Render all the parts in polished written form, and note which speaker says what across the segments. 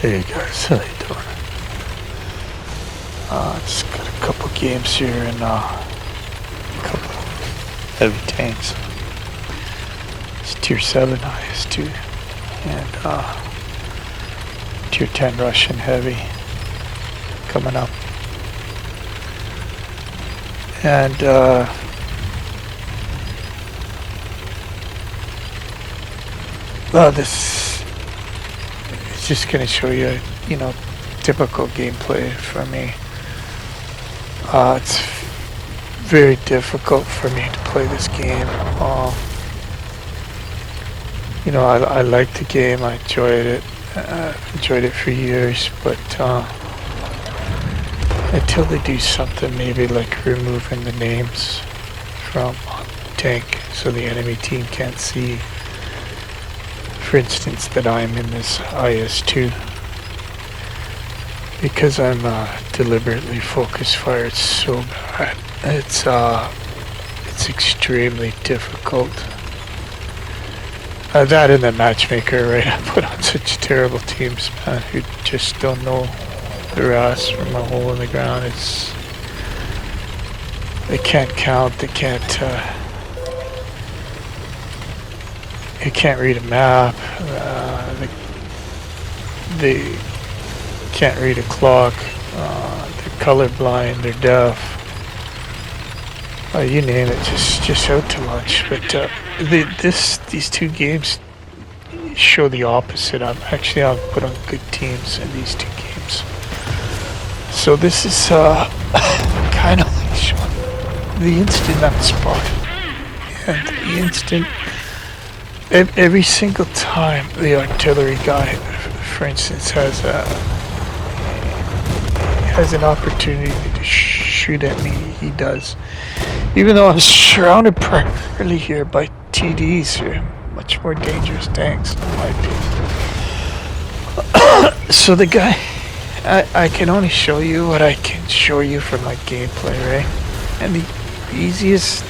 Speaker 1: Hey guys, how you doing? Just got a couple games here and a couple heavy tanks. It's tier 7 IS2 and tier 10 Russian heavy coming up. And this is just gonna show you, typical gameplay for me. It's very difficult for me to play this game. I like the game. I enjoyed it. Enjoyed it for years, but until they do something, maybe like removing the names from the tank so the enemy team can't see, for instance, that I'm in this IS2, because I'm deliberately focus fired so bad. It's extremely difficult. That and the matchmaker, right? I put on such terrible teams, man, who just don't know their ass from a hole in the ground. They can't count. They can't read a map. They can't read a clock. They're colorblind. They're deaf. You name it, just out to lunch. But these two games show the opposite. I've put on good teams in these two games. So this is kind of like showing the instant I'm spotted, and the instant every single time the artillery guy, for instance, has an opportunity to shoot at me, he does. Even though I'm surrounded primarily here by TDs, here, much more dangerous tanks in my opinion. So the guy, I can only show you what I can show you from my gameplay, right? And the easiest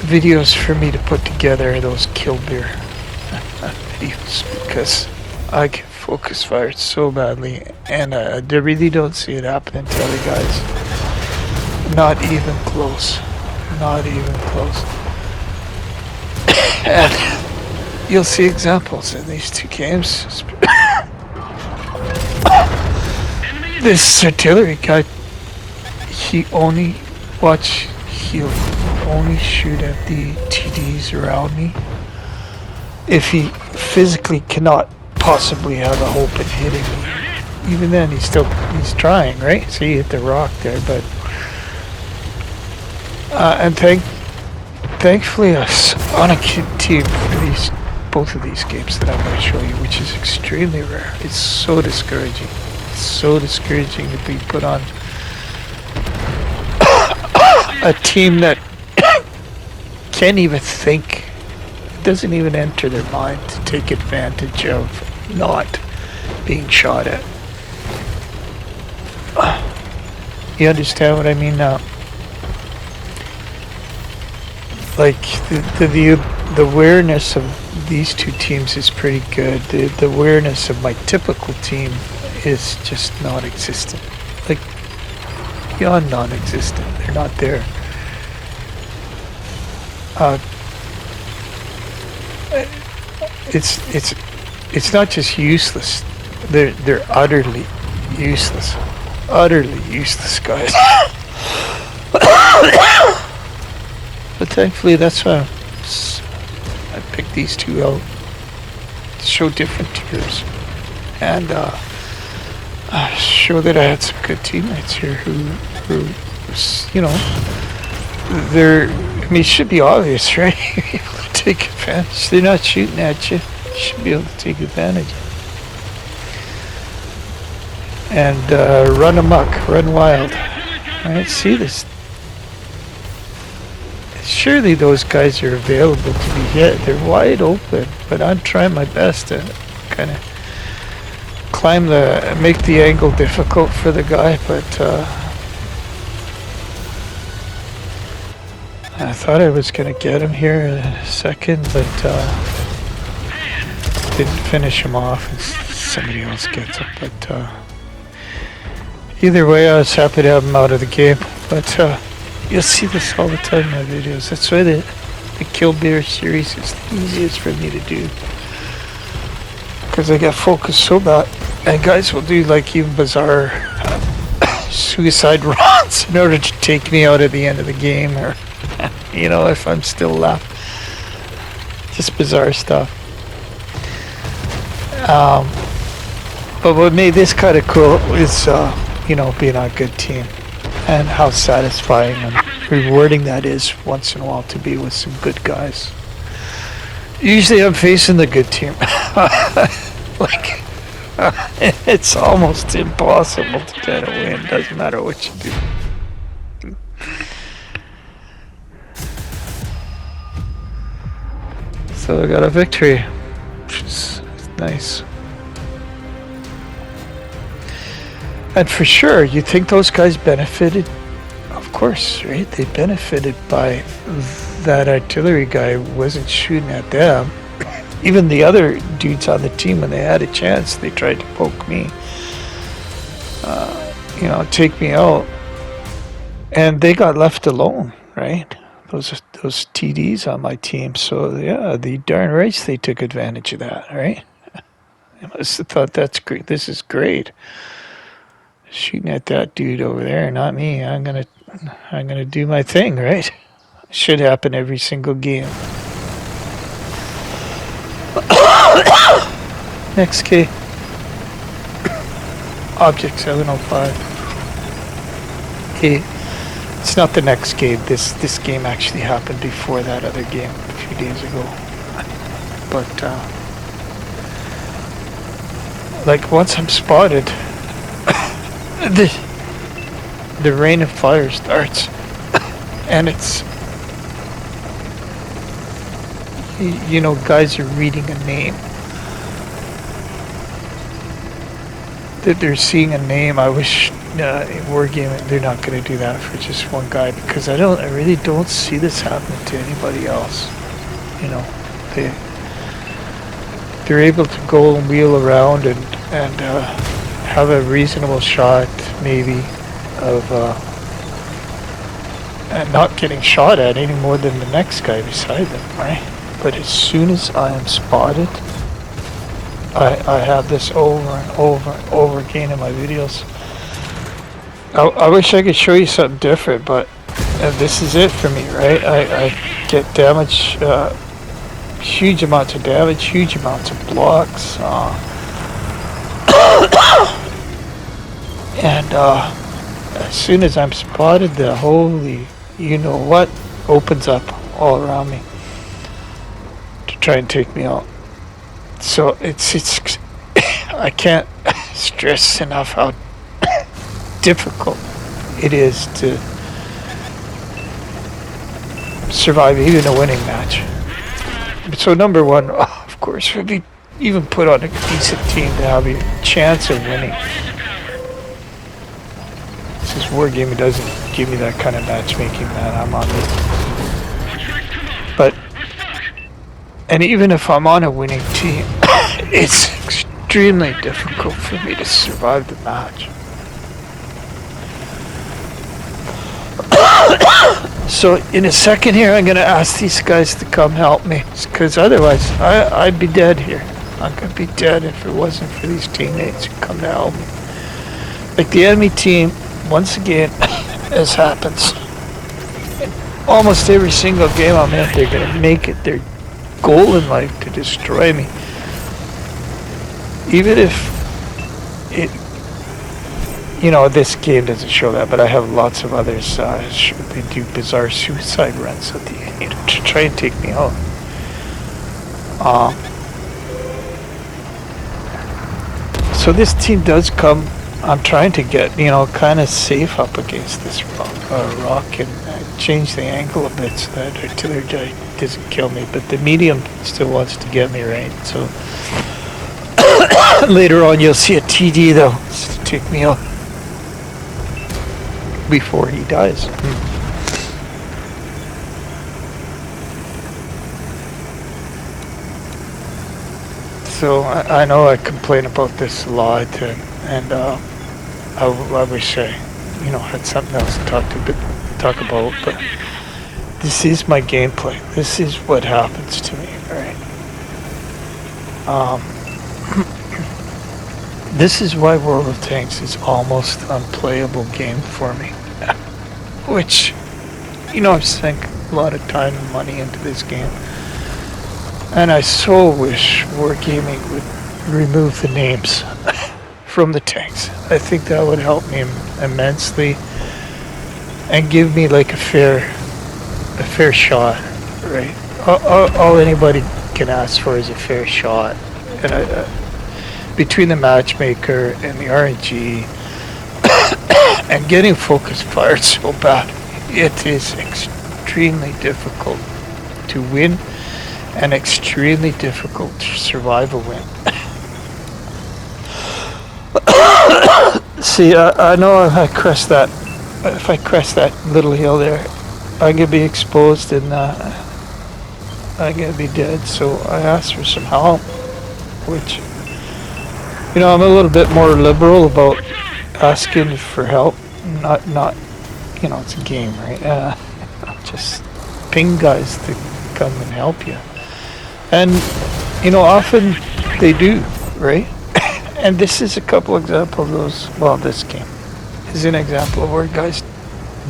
Speaker 1: videos for me to put together are those Kill Beer videos, because I can focus fire so badly, and they really don't see it happening to other guys. Not even close. Not even close. And you'll see examples in these two games. This artillery guy, he'll only shoot at the TDs around me if he physically cannot possibly have a hope at hitting me. Even then, he's trying, right? So he hit the rock there, but and thankfully I was on a team for both of these games that I'm going to show you, which is extremely rare. It's so discouraging. It's so discouraging to be put on a team that can't even think. It doesn't even enter their mind to take advantage of not being shot at. You understand what I mean now? Like the awareness of these two teams is pretty good. The awareness of my typical team is just non-existent. Like beyond non-existent. They're not there. It's not just useless. They're utterly useless. Utterly useless guys. But thankfully, that's why I picked these two out to show different tiers, and show that I had some good teammates here who it should be obvious, right? You're able to take advantage. They're not shooting at you. You should be able to take advantage. And run amok, run wild. Right? See this. Surely those guys are available to be hit. They're wide open, but I'm trying my best to kind of make the angle difficult for the guy, but I thought I was going to get him here in a second, but didn't finish him off, and somebody else gets it. But either way, I was happy to have him out of the game. But you'll see this all the time in my videos. That's why the Kill Bear series is the easiest for me to do. Because I get focused so bad. And guys will do like even bizarre suicide runs in order to take me out at the end of the game, or you know, if I'm still left. Just bizarre stuff. But what made this kind of cool is you know, being on a good team, and how satisfying and rewarding that is once in a while to be with some good guys. Usually I'm facing the good team. Like, it's almost impossible to get a win, doesn't matter what you do. So I got a victory, which is nice. And for sure, you think those guys benefited? Of course, right? They benefited by that artillery guy wasn't shooting at them. Even the other dudes on the team, when they had a chance, they tried to poke me. You know, take me out. And they got left alone, right? Those TDs on my team. So, yeah, the darn rights they took advantage of that, right? I must have thought, that's great. This is great. Shooting at that dude over there, not me. I'm gonna do my thing, right? Should happen every single game. Next K. Object 705. Okay. It's not the next game. This game actually happened before that other game a few days ago. But like once I'm spotted, the rain of fire starts, and it's, you know, guys are reading a name. That they're seeing a name. I wish in Wargaming they're not going to do that for just one guy, because I really don't see this happening to anybody else. You know, they're able to go and wheel around and have a reasonable shot, maybe, of and not getting shot at any more than the next guy beside them, right? But as soon as I am spotted, I have this over and over and over again in my videos. I wish I could show you something different, but this is it for me, right? I get damage, huge amounts of damage, huge amounts of blocks, and as soon as I'm spotted, the holy you-know-what opens up all around me to try and take me out. So it's I can't stress enough how difficult it is to survive even a winning match. So number one, of course, would be even put on a decent team to have a chance of winning. This Wargaming doesn't give me that kind of matchmaking, man. I'm on it. But, and even if I'm on a winning team, it's extremely difficult for me to survive the match. So in a second here, I'm going to ask these guys to come help me, because otherwise I'd be dead here. I'm going to be dead if it wasn't for these teammates who come to help me. Like the enemy team, once again, as happens, in almost every single game I'm in, they're going to make it their goal in life to destroy me. Even if it, you know, this game doesn't show that, but I have lots of others. They do bizarre suicide runs at the end, you know, to try and take me out. So this team does come. I'm trying to get, you know, kind of safe up against this rock and change the angle a bit so that artillery guy doesn't kill me. But the medium still wants to get me, right? So later on you'll see a TD though, just to take me out before he dies. So I know I complain about this a lot, and I wish I, had something else to talk about. But this is my gameplay. This is what happens to me, right? This is why World of Tanks is almost unplayable game for me. Which, I've sunk a lot of time and money into this game. And I so wish Wargaming would remove the names from the tanks. I think that would help me immensely and give me like a fair shot, right? All anybody can ask for is a fair shot. And between the matchmaker and the RNG and getting focus fired so bad, it is extremely difficult to win and extremely difficult to survive a win. See, I know if I crest that little hill there, I'm gonna be exposed and I'm gonna be dead. So I asked for some help, which, I'm a little bit more liberal about asking for help. Not, it's a game, right? Just ping guys to come and help you. And, often they do, right? And this is a couple examples of those. Well, this game is an example of where guys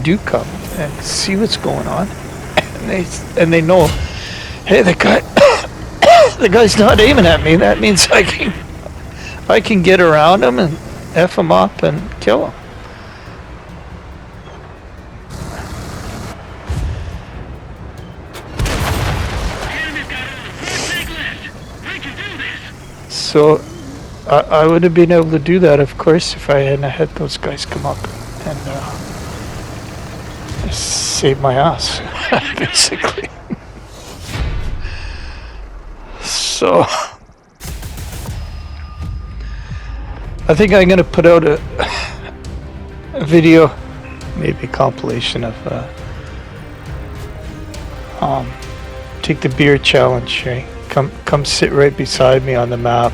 Speaker 1: do come and see what's going on. And they know, hey, the guy's not aiming at me. That means I can get around him and F him up and kill him. So I would have been able to do that, of course, if I hadn't had those guys come up and save my ass, basically. So I think I'm going to put out a video, maybe a compilation of take the beer challenge, right? Come sit right beside me on the map,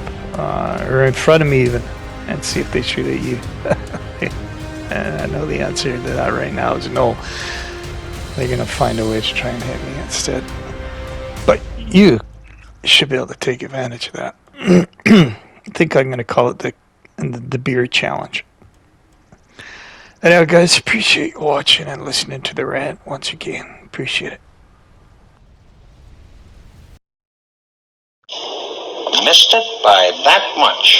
Speaker 1: or in front of me even, and see if they shoot at you. And I know the answer to that right now is no. They're gonna find a way to try and hit me instead. But you should be able to take advantage of that. I think I'm gonna call it the beer challenge. Anyway, guys, appreciate you watching and listening to the rant once again. Appreciate it.
Speaker 2: Missed it by that much.